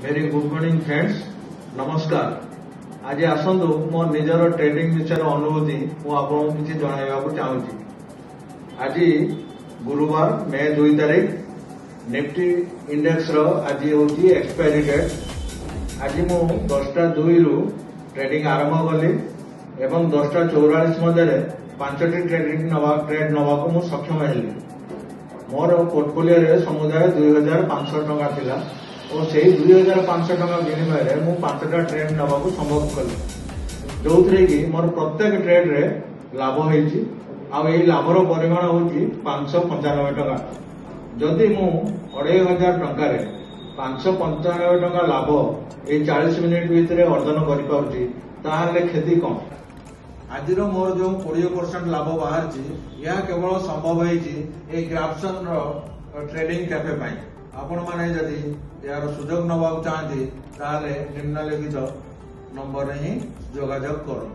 Very good morning friends नमस्कार। आज आसतु मो निजर ट्रेडिंग विषय अनुभूति मुझे जन चाहूँगी। आज गुरुवार मे 2 तारीख निफ्टी इंडेक्स आज हूँ एक्सपायरी डेट। आज मु 10:02 रु ट्रेडिंग आरंभ कली एवं 10:44 मध्य 5टी ट्रेड नवा को सक्षम हेली। मोर पोर्टफोलियो समुदाय 2500 टंका थिला और से 2500 टंका विनिमय मु 5टा ट्रेड नवा को संभव कली, जो कि मोर प्रत्येक ट्रेड रे लाभ होईची। आ लाभर परिमाण हूँ 595 टंका। जदि मु 2500 टंका 595 टंका लाभ ये 40 मिनिट भितर अर्जन कर क्षति कौन? आज मोर जो 20% लाभ बाहर यह केवल संभव है ग्राफ्सन ट्रेडिंग कैफे पाई। आपण माने जदि यार सुजोग नवा चाहती निम्नलिखित नंबर ही जोगाजोग करो।